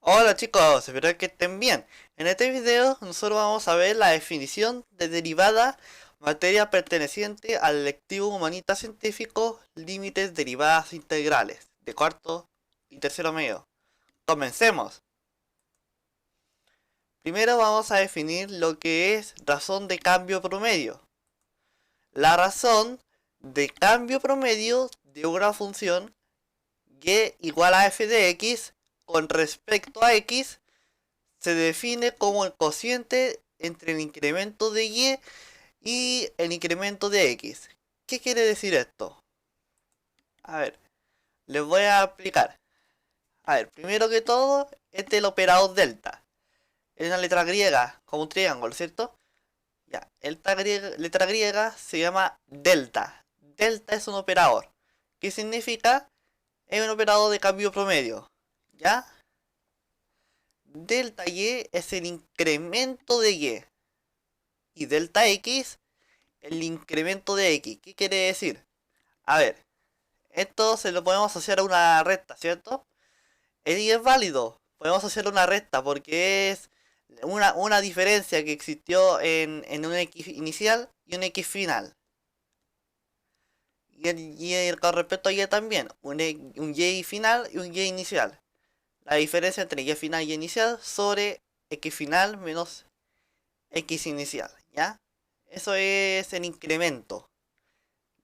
Hola chicos, espero que estén bien. En este video nosotros vamos a ver la definición de derivada, materia perteneciente al lectivo humanista científico, límites derivadas integrales, de cuarto y tercero medio. Comencemos. Primero vamos a definir lo que es razón de cambio promedio. La razón de cambio promedio de una función y igual a f de x con respecto a x se define como el cociente entre el incremento de y el incremento de x. ¿Qué quiere decir esto? A ver, les voy a explicar. A ver, primero que todo, este es el operador delta. Es una letra griega, como un triángulo, ¿cierto? Ya, letra griega se llama delta. Delta es un operador. ¿Qué significa? Es un operador de cambio promedio. ¿Ya? Delta y es el incremento de y. Y delta x el incremento de x. ¿Qué quiere decir? A ver, esto se lo podemos asociar a una recta, ¿cierto? Y es válido. Podemos asociar a una recta porque es una diferencia que existió en un x inicial y un x final. Con respecto a y también, un y final y un y inicial. La diferencia entre y final y y inicial sobre x final menos x inicial, ¿ya? Eso es el incremento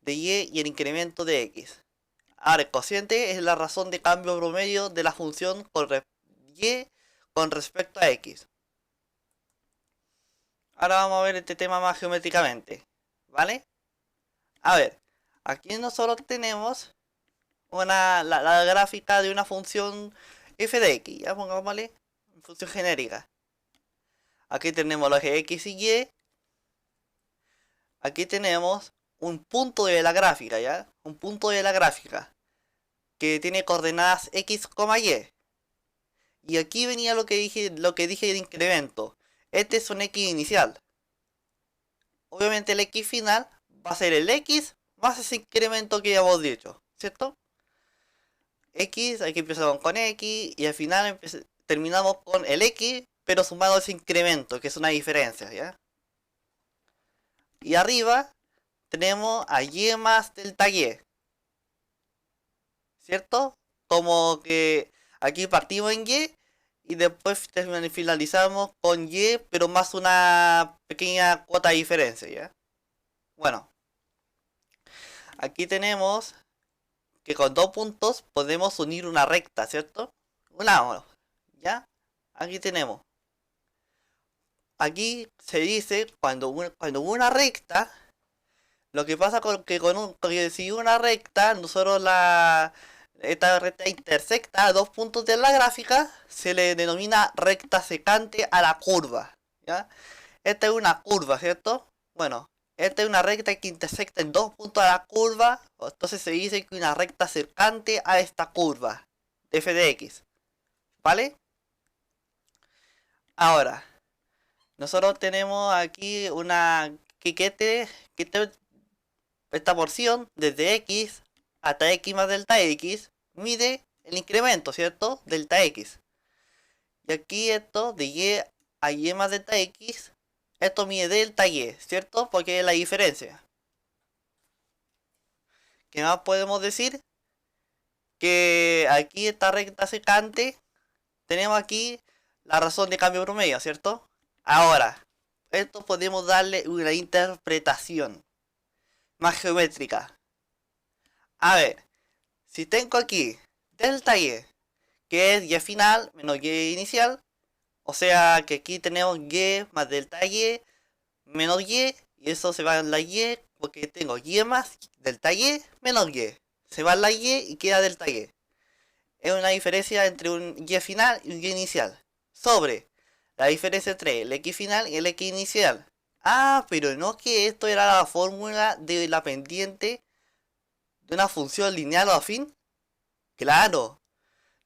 de y el incremento de x. Ahora, el cociente es la razón de cambio promedio de la función y con respecto a x. Ahora vamos a ver este tema más geométricamente, ¿vale? A ver, aquí nosotros tenemos la gráfica de una función f de x, ya pongámosle función genérica. Aquí tenemos los eje x y y. Aquí tenemos un punto de la gráfica, ¿ya? Un punto de la gráfica que tiene coordenadas x, y. Y aquí venía lo que dije de incremento. Este es un x inicial. Obviamente el x final va a ser el x más ese incremento que ya hemos dicho, ¿cierto? X, aquí empezamos con x y al final terminamos con el x, pero sumado a ese incremento, que es una diferencia, ¿ya? Y arriba tenemos a y más delta y, ¿cierto? Como que aquí partimos en y después finalizamos con y, pero más una pequeña cuota de diferencia, ¿ya? Bueno, aquí tenemos que con dos puntos podemos unir una recta, ¿cierto? ¿ya? Aquí tenemos. Aquí se dice cuando una recta, lo que pasa con que si una recta, esta recta intersecta dos puntos de la gráfica, se le denomina recta secante a la curva, ¿ya? Esta es una curva, ¿cierto? Bueno, esta es una recta que intersecta en dos puntos de la curva, entonces se dice que una recta secante a esta curva, f de x, ¿vale? Ahora, nosotros tenemos aquí esta porción desde x hasta x más delta x mide el incremento, ¿cierto? Delta x. Y aquí esto de y a y más delta x, esto mide delta y, ¿cierto? Porque es la diferencia. ¿Qué más podemos decir? Que aquí esta recta secante, tenemos aquí la razón de cambio promedio, ¿cierto? Ahora, esto podemos darle una interpretación más geométrica. A ver, si tengo aquí delta y, que es y final menos y inicial, o sea que aquí tenemos y más delta y menos y eso se va en la y porque tengo y más delta y menos y. Se va en la y queda delta y. Es una diferencia entre un y final y un y inicial. Sobre la diferencia entre el x final y el x inicial. Ah, pero no que esto era la fórmula de la pendiente de una función lineal o afín. Claro,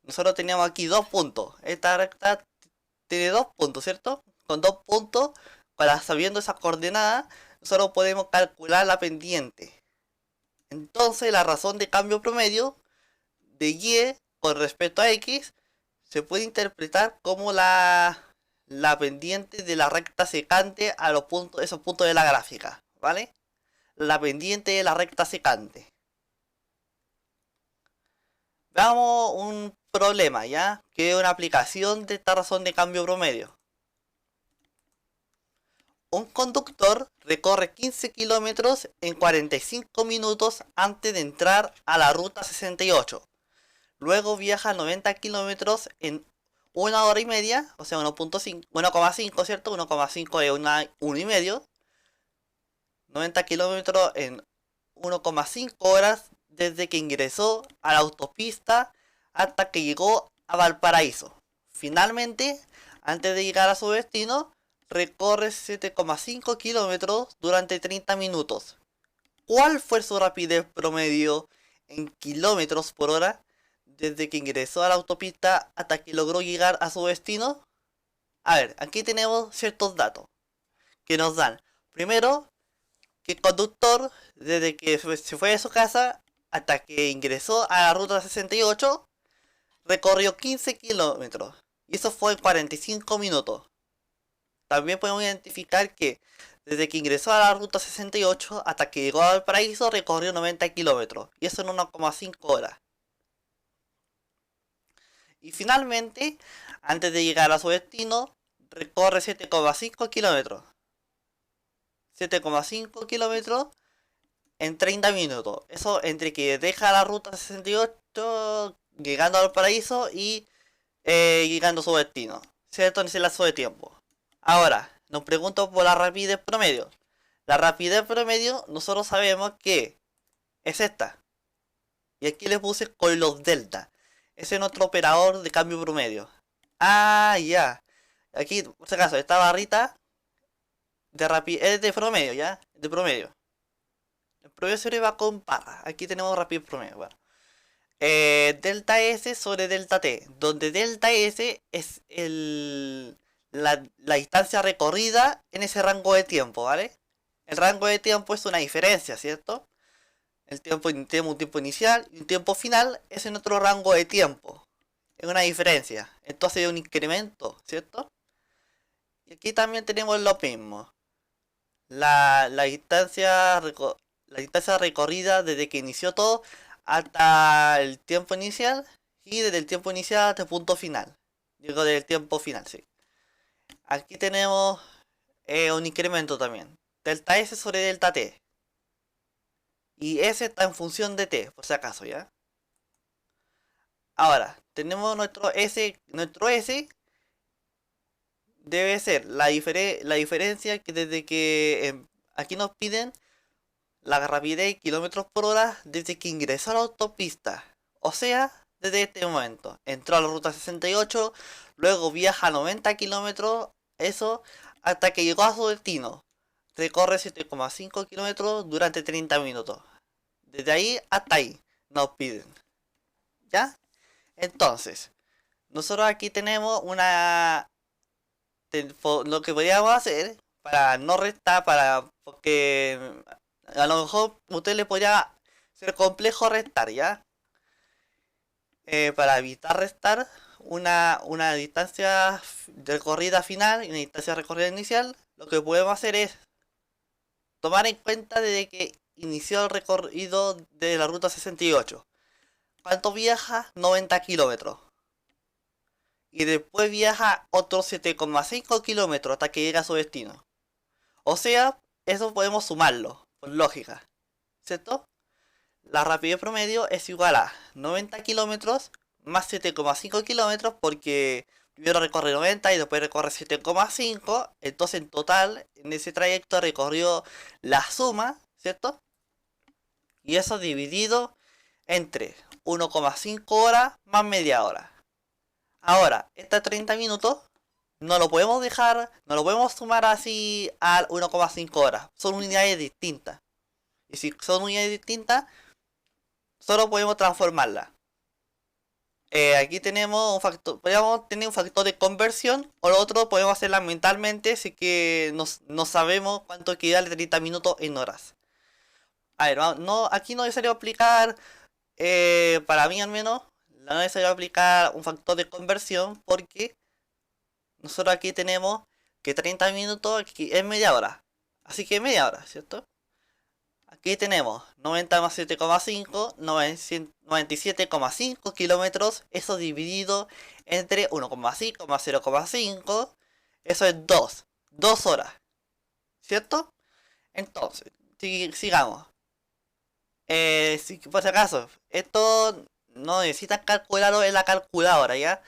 nosotros teníamos aquí dos puntos. Esta recta tiene dos puntos, ¿cierto? Con dos puntos, para sabiendo esa coordenada, nosotros podemos calcular la pendiente. Entonces la razón de cambio promedio de y con respecto a x se puede interpretar como la pendiente de la recta secante a los puntos, esos puntos de la gráfica, ¿vale? La pendiente de la recta secante. Veamos un problema, ¿ya? Que es una aplicación de esta razón de cambio promedio. Un conductor recorre 15 kilómetros en 45 minutos antes de entrar a la ruta 68. Luego viaja 90 kilómetros en 1 hora y media, o sea 1,5, ¿cierto? 1,5 es 1,5. 90 kilómetros en 1,5 horas desde que ingresó a la autopista hasta que llegó a Valparaíso. Finalmente, antes de llegar a su destino, recorre 7,5 kilómetros durante 30 minutos. ¿Cuál fue su rapidez promedio en kilómetros por hora desde que ingresó a la autopista hasta que logró llegar a su destino? A ver, aquí tenemos ciertos datos que nos dan. Primero, que el conductor, desde que se fue de su casa hasta que ingresó a la ruta 68, recorrió 15 kilómetros. Y eso fue en 45 minutos. También podemos identificar que desde que ingresó a la ruta 68 hasta que llegó a Valparaíso recorrió 90 kilómetros. Y eso en 1,5 horas. Y finalmente, antes de llegar a su destino, recorre 7,5 kilómetros. 7,5 kilómetros en 30 minutos. Eso entre que deja la ruta 68, llegando al paraíso y llegando a su destino. ¿Cierto? En ese lazo de tiempo. Ahora, nos pregunto por la rapidez promedio. La rapidez promedio, nosotros sabemos que es esta. Y aquí le puse con los delta. Ese es nuestro operador de cambio promedio. Ah, ya. Aquí, por si acaso, esta barrita de rapidez es de promedio, ¿ya? De promedio. El promedio siempre va con barra. Aquí tenemos rapidez promedio. Bueno. Delta S sobre delta T. Donde delta S es la distancia recorrida en ese rango de tiempo, ¿vale? El rango de tiempo es una diferencia, ¿cierto? Tenemos un tiempo inicial y un tiempo final. Ese es nuestro rango de tiempo. Es una diferencia. Entonces es un incremento, ¿cierto? Y aquí también tenemos lo mismo. La distancia recorrida desde que inició todo hasta el tiempo inicial. Y desde el tiempo inicial hasta el punto final. Digo, desde el tiempo final, sí. Aquí tenemos un incremento también. Delta S sobre delta T. Y S está en función de T, por si acaso, ¿ya? Ahora, tenemos nuestro S. Nuestro S debe ser la diferencia que desde que aquí nos piden la rapidez kilómetros por hora desde que ingresó a la autopista. O sea, desde este momento. Entró a la ruta 68, luego viaja a 90 kilómetros, eso, hasta que llegó a su destino. Recorre 7,5 kilómetros durante 30 minutos. Desde ahí hasta ahí nos piden. ¿Ya? Entonces, nosotros aquí tenemos lo que podríamos hacer para no restar, porque a lo mejor a usted le podría ser complejo restar, ¿ya? Para evitar restar una distancia recorrida final y una distancia recorrida inicial, lo que podemos hacer es tomar en cuenta desde que inició el recorrido de la ruta 68. ¿Cuánto viaja? 90 kilómetros. Y después viaja otros 7,5 kilómetros hasta que llega a su destino. O sea, eso podemos sumarlo, por lógica. ¿Cierto? La rapidez promedio es igual a 90 kilómetros más 7,5 kilómetros porque primero recorre 90 y después recorre 7,5. Entonces en total, en ese trayecto recorrió la suma, ¿cierto? Y eso dividido entre 1,5 horas más media hora. Ahora, estos 30 minutos no lo podemos dejar, no lo podemos sumar así al 1,5 horas. Son unidades distintas. Y si son unidades distintas, solo podemos transformarlas. Aquí tenemos un factor, podríamos tener un factor de conversión, o lo otro podemos hacerla mentalmente si que no sabemos cuánto equivale 30 minutos en horas. A ver, aquí no es necesario aplicar, para mí al menos, no es necesario aplicar un factor de conversión porque nosotros aquí tenemos que 30 minutos aquí es media hora. Así que media hora, ¿cierto? Aquí tenemos 90 más 7,5, 97,5 kilómetros. Eso dividido entre 1,5 más 0,5. Eso es 2 horas, ¿cierto? Entonces, sigamos. Por si acaso, esto no necesitan calcularlo en la calculadora, ¿ya?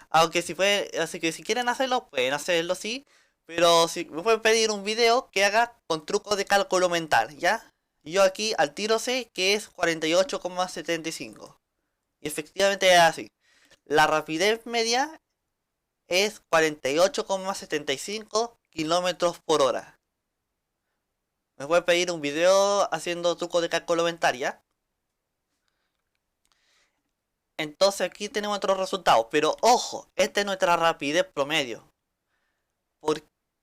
Aunque si pueden, así que si quieren hacerlo, pueden hacerlo, sí. Pero si me pueden pedir un video que haga con trucos de cálculo mental, ¿ya? Yo aquí al tiro sé que es 48,75. Y efectivamente es así. La rapidez media es 48,75 kilómetros por hora. Me pueden pedir un video haciendo trucos de cálculo mental, ¿ya? Entonces aquí tenemos otros resultados. Pero ojo, esta es nuestra rapidez promedio.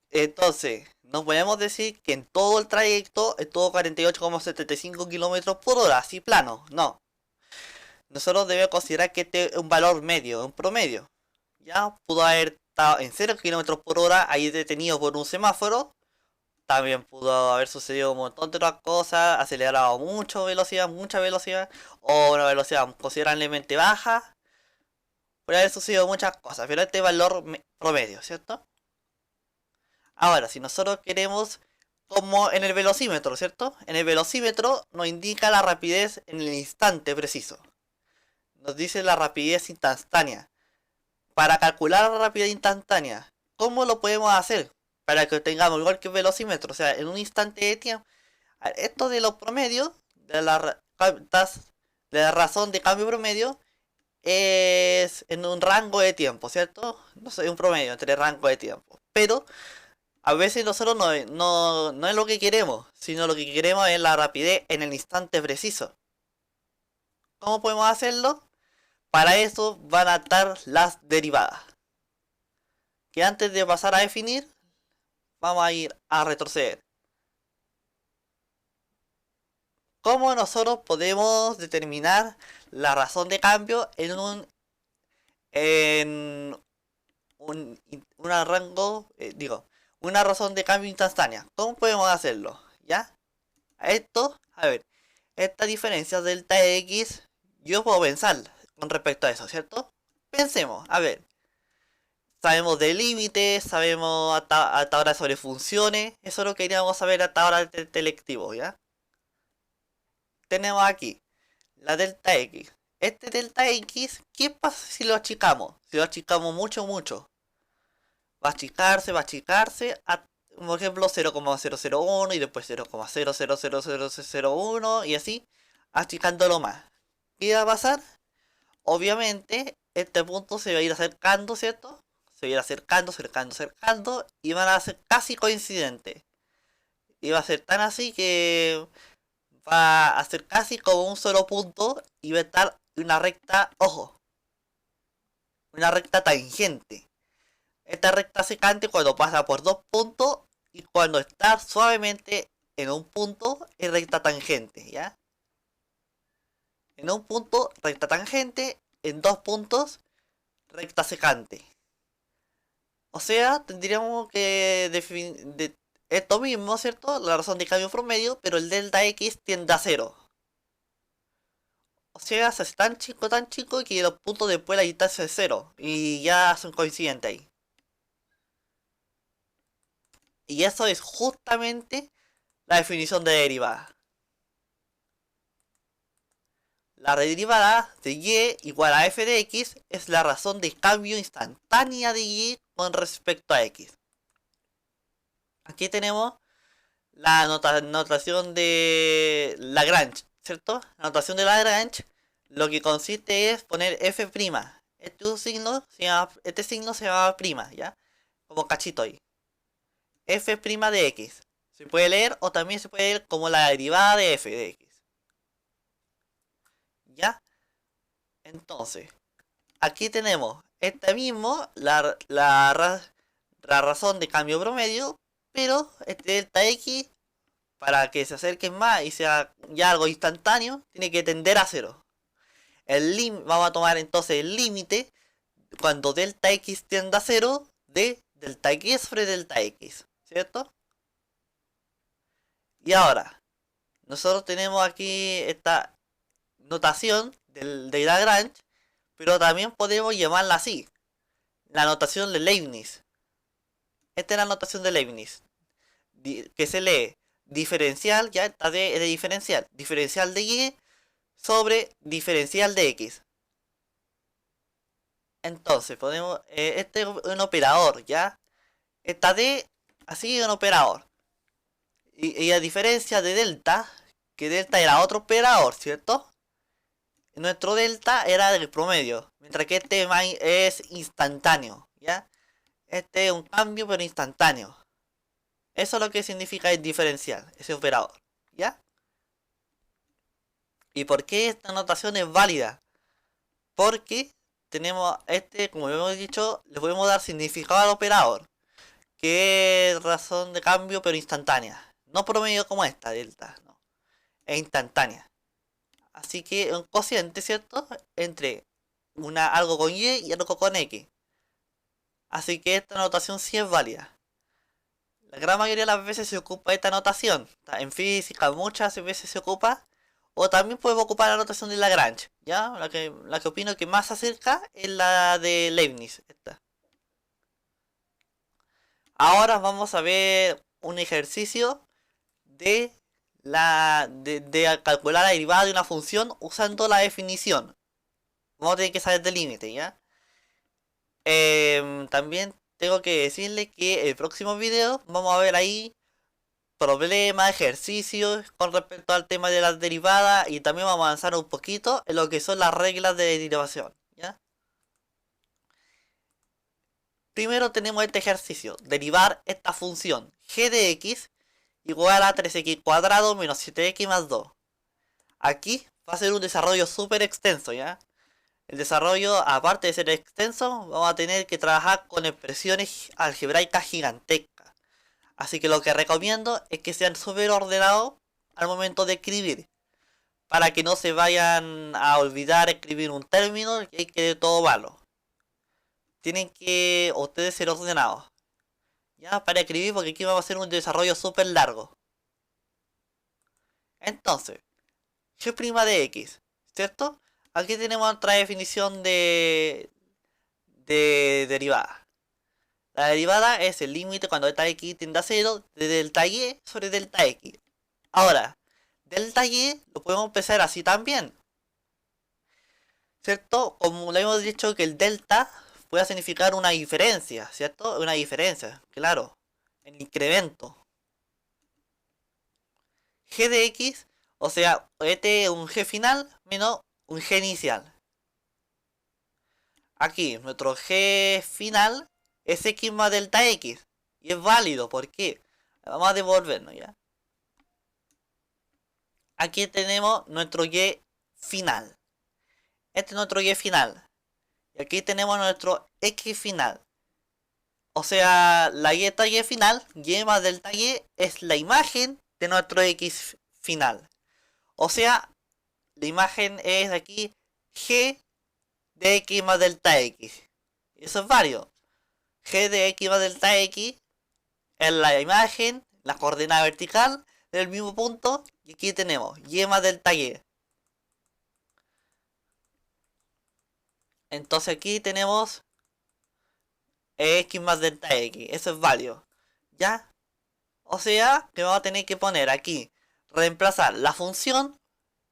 Entonces, no podemos decir que en todo el trayecto estuvo 48,75 kilómetros por hora, así plano. No. Nosotros debemos considerar que este es un valor medio, un promedio. Ya pudo haber estado en 0 kilómetros por hora, ahí detenido por un semáforo. También pudo haber sucedido un montón de otras cosas, acelerado mucho velocidad, mucha velocidad, o una velocidad considerablemente baja. Puede haber sucedido muchas cosas, pero este es valor promedio, ¿cierto? Ahora, si nosotros queremos, como en el velocímetro, ¿cierto? En el velocímetro nos indica la rapidez en el instante preciso. Nos dice la rapidez instantánea. Para calcular la rapidez instantánea, ¿cómo lo podemos hacer? Para que tengamos igual que el velocímetro, o sea, en un instante de tiempo. Esto de los promedios, de la razón de cambio promedio, es en un rango de tiempo, ¿cierto? No sé, un promedio entre rango de tiempo. Pero a veces nosotros no es lo que queremos, sino lo que queremos es la rapidez en el instante preciso. ¿Cómo podemos hacerlo? Para eso van a estar las derivadas. Que antes de pasar a definir, vamos a ir a retroceder. ¿Cómo nosotros podemos determinar la razón de cambio en un rango, una razón de cambio instantánea? ¿Cómo podemos hacerlo? ¿Ya? A ver, esta diferencia delta X, yo puedo pensar con respecto a eso, ¿cierto? Pensemos, a ver, sabemos de límites, sabemos hasta ahora sobre funciones, eso es lo que queríamos saber hasta ahora del lectivo, ¿ya? Tenemos aquí la delta X. Este delta X, ¿qué pasa si lo achicamos? Si lo achicamos mucho, mucho. Va a achicarse a, por ejemplo, 0,001 y después 0,000001 y así, achicándolo más. ¿Qué va a pasar? Obviamente, este punto se va a ir acercando, ¿cierto? Se va a ir acercando, acercando, acercando y van a ser casi coincidentes. Y va a ser tan así que va a ser casi como un solo punto y va a estar una recta, ojo, una recta tangente. Esta recta secante cuando pasa por dos puntos y cuando está suavemente en un punto es recta tangente, ¿ya? En un punto recta tangente, en dos puntos recta secante. O sea, tendríamos que definir esto mismo, ¿cierto? La razón de cambio promedio, pero el delta X tiende a cero. O sea, se hace tan chico que los puntos después de la distancia es cero. Y ya son coincidentes ahí. Y eso es justamente la definición de derivada. La derivada de y igual a f de x es la razón de cambio instantánea de y con respecto a x. Aquí tenemos la notación de Lagrange, ¿cierto? La notación de Lagrange lo que consiste es poner f'. Este signo se llama prima, ¿ya? Como cachito ahí. F' de x. Se puede leer o también se puede leer como la derivada de f de x. ¿Ya? Entonces, aquí tenemos este mismo, la razón de cambio promedio, pero este delta x, para que se acerquen más y sea ya algo instantáneo, tiene que tender a cero. Vamos a tomar entonces el límite cuando delta x tienda a 0 de delta x sobre delta x, ¿cierto? Y ahora, nosotros tenemos aquí esta notación de Lagrange, pero también podemos llamarla así, la notación de Leibniz. Esta es la notación de Leibniz, que se lee diferencial, ya esta D es de diferencial, diferencial de y sobre diferencial de x. Entonces, podemos, este es un operador, ¿ya? Esta D, así es un operador. Y a diferencia de delta, que delta era otro operador, ¿cierto? Nuestro delta era del promedio, mientras que este es instantáneo, ¿ya? Este es un cambio pero instantáneo. Eso es lo que significa el diferencial, ese operador, ¿ya? ¿Y por qué esta notación es válida? Porque tenemos como hemos dicho, le podemos dar significado al operador, que es razón de cambio pero instantánea. No promedio como esta, delta, no. Es instantánea. Así que un cociente, ¿cierto? Entre algo con y algo con x. Así que esta notación sí es válida. La gran mayoría de las veces se ocupa esta notación. En física muchas veces se ocupa. O también podemos ocupar la notación de Lagrange. ¿Ya? La que opino que más se acerca es la de Leibniz. Esta. Ahora vamos a ver un ejercicio de calcular la derivada de una función usando la definición. Vamos a tener que saber del límite, ¿ya? También tengo que decirle que el próximo video vamos a ver ahí problemas, ejercicios con respecto al tema de las derivadas, y también vamos a avanzar un poquito en lo que son las reglas de derivación, ¿ya? Primero tenemos este ejercicio, derivar esta función g de x igual a 3x cuadrado menos 7x más 2. Aquí va a ser un desarrollo súper extenso, ¿ya? El desarrollo, aparte de ser extenso, vamos a tener que trabajar con expresiones algebraicas gigantescas. Así que lo que recomiendo es que sean súper ordenados al momento de escribir, para que no se vayan a olvidar escribir un término y quede todo malo. Tienen que ustedes ser ordenados, ya, para escribir, porque aquí vamos a hacer un desarrollo súper largo. Entonces, g' de x, ¿cierto? Aquí tenemos otra definición de derivada. La derivada es el límite cuando delta x tiende a 0 de delta y sobre delta x. Ahora, delta y lo podemos empezar así también, ¿cierto? Como le hemos dicho, que el delta puede significar una diferencia, ¿cierto? Una diferencia, claro, el incremento. G de x, o sea, este es un g final menos un g inicial. Aquí, nuestro g final es x más delta x. Y es válido, ¿por qué? Vamos a devolvernos, ¿ya? Aquí tenemos nuestro y final. Este es nuestro y final. Y aquí tenemos nuestro x final. O sea, la y final, y más delta y, es la imagen de nuestro x final. O sea, la imagen es aquí g de x más delta x. Eso es válido. G de x más delta x es la imagen, la coordenada vertical del mismo punto. Y aquí tenemos y más delta y. Entonces aquí tenemos x más delta x. Eso es válido, ¿ya? O sea, que vamos a tener que poner aquí, reemplazar la función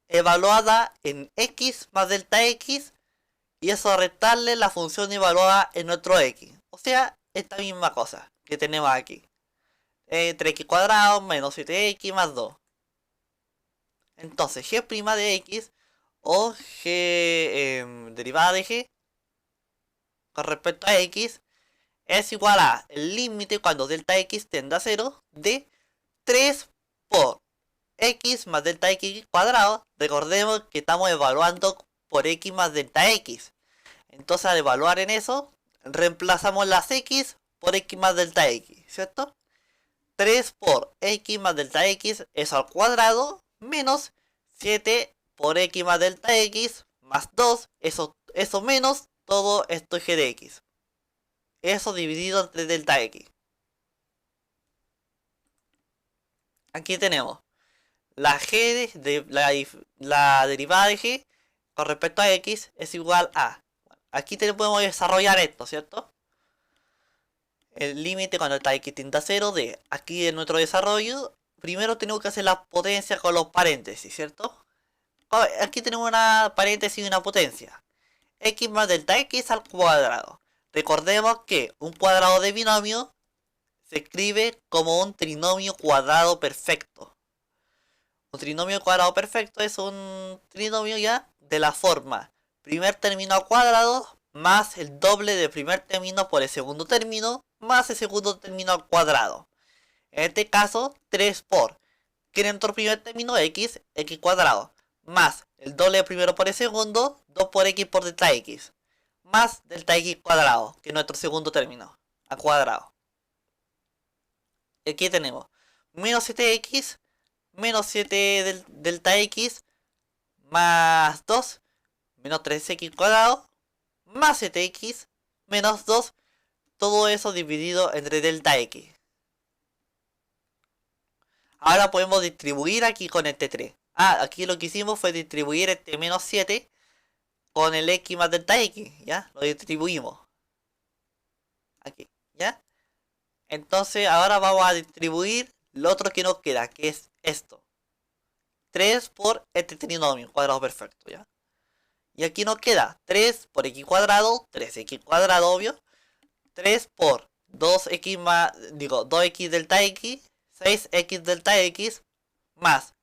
evaluada en x más delta x, y eso restarle la función evaluada en nuestro x. O sea, esta misma cosa que tenemos aquí. 3x cuadrado menos 7x más 2. Entonces, g' de x o g derivada de g con respecto a x es igual a el límite cuando delta x tiende a 0 de 3 por x más delta x cuadrado. Recordemos que estamos evaluando por x más delta x. Entonces, al evaluar en eso, reemplazamos las x por x más delta x, ¿cierto? 3 por x más delta x, eso al cuadrado, menos 7 por x más delta x más 2, eso menos todo esto g de x. Eso dividido entre delta x. Aquí tenemos la g la derivada de g con respecto a x es igual a. Aquí podemos desarrollar esto, ¿cierto? El límite cuando está x tiende a 0 de aquí en nuestro desarrollo. Primero tenemos que hacer la potencia con los paréntesis, ¿cierto? Aquí tenemos una paréntesis y una potencia. X más delta x al cuadrado. Recordemos que un cuadrado de binomio se escribe como un trinomio cuadrado perfecto. Un trinomio cuadrado perfecto es un trinomio ya de la forma primer término al cuadrado más el doble del primer término por el segundo término más el segundo término al cuadrado. En este caso 3 por que en nuestro primer término x cuadrado más el doble del primero por el segundo 2 por x por delta x más delta x cuadrado que es nuestro segundo término al cuadrado. Aquí tenemos menos 7x menos 7 del delta x más 2 menos 3x cuadrado más 7x menos 2, todo eso dividido entre delta x. Ahora podemos distribuir aquí con este 3. Aquí lo que hicimos fue distribuir este menos 7 con el x más delta x, ¿ya? Lo distribuimos. Aquí, ¿ya? Entonces ahora vamos a distribuir lo otro que nos queda, que es esto. 3 por este trinomio cuadrado perfecto, ¿ya? Y aquí nos queda 3 por x cuadrado, 3x cuadrado, obvio. 3 por 2x más, 2x delta x, 6x delta x, más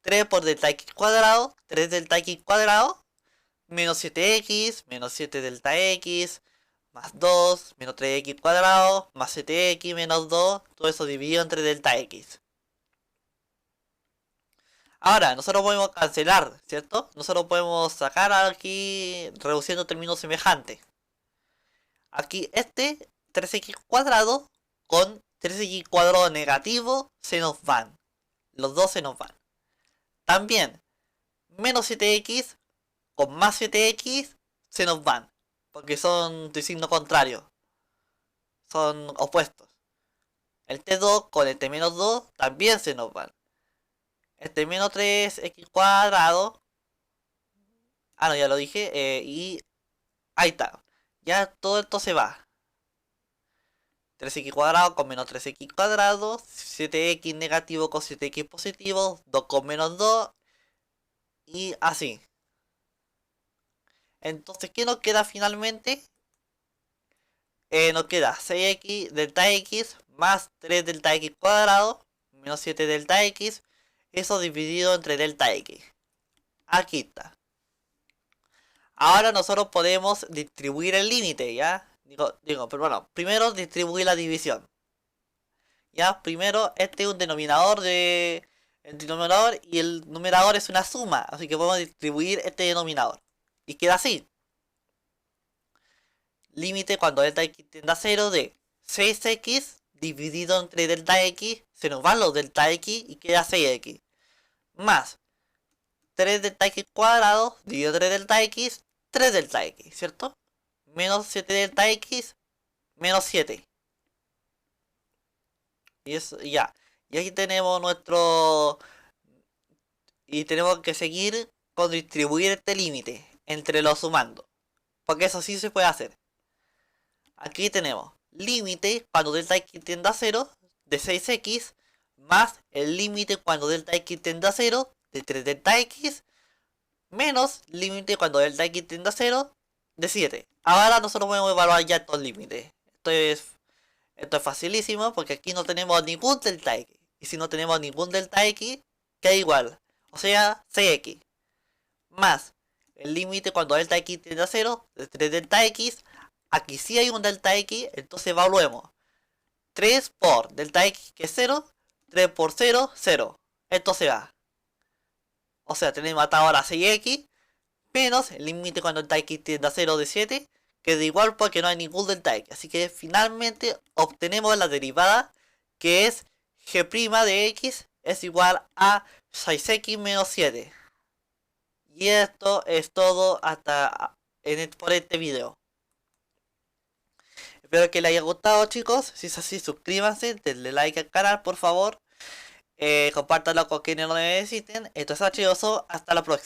3 por delta x cuadrado, 3 delta x cuadrado, menos 7x, menos 7 delta x, más 2, menos 3x cuadrado, más 7x, menos 2, todo eso dividido entre delta x. Ahora, nosotros podemos cancelar, ¿cierto? Nosotros podemos sacar aquí reduciendo términos semejantes. Aquí este 3x cuadrado con 3x cuadrado negativo se nos van. Los dos se nos van. También menos 7x con más 7x se nos van. Porque son de signo contrario. Son opuestos. El T2 con el T menos 2 también se nos van. Este menos 3x cuadrado. No, ya lo dije. Y ahí está. Ya todo esto se va. 3x cuadrado con menos 3x cuadrado. 7x negativo con 7x positivo. 2 con menos 2. Y así. Entonces, ¿qué nos queda finalmente? Nos queda 6x delta x más 3 delta x cuadrado. Menos 7 delta x. Eso dividido entre delta x. Aquí está. Ahora nosotros podemos distribuir el límite, ¿ya? Pero bueno, primero distribuir la división. ¿Ya? Primero, este es un denominador el denominador y el numerador es una suma. Así que podemos distribuir este denominador. Y queda así. Límite cuando delta x tiende a 0 de 6x dividido entre delta x. Se nos van los delta x y queda 6x. Más 3 delta x cuadrado dividido entre delta x. 3 delta x, ¿cierto? Menos 7 delta x, menos 7. Y eso, ya. Y aquí tenemos nuestro... Y tenemos que seguir con distribuir este límite entre los sumandos. Porque eso sí se puede hacer. Aquí tenemos límite cuando delta x tiende a 0 de 6x más el límite cuando delta x tiende a 0 de 3 delta x menos límite cuando delta x tiende a 0 de 7. Ahora nosotros podemos evaluar ya estos límites. Esto es facilísimo porque aquí no tenemos ningún delta x. Y si no tenemos ningún delta x, queda igual. O sea, 6x. Más el límite cuando delta x tiende a 0 de 3 delta x. Aquí sí hay un delta x, entonces evaluemos. 3 por delta x que es 0. 3 por 0, 0. Esto se va. O sea, tenemos hasta ahora 6x menos el límite cuando delta x tiende a 0 de 7, que da igual porque no hay ningún delta x. Así que finalmente obtenemos la derivada, que es g' de x es igual a 6x menos 7. Y esto es todo por este video. Espero que les haya gustado, chicos. Si es así, suscríbanse, denle like al canal, por favor. Compártanlo con quienes lo necesiten. Esto es Archivoso. Hasta la próxima.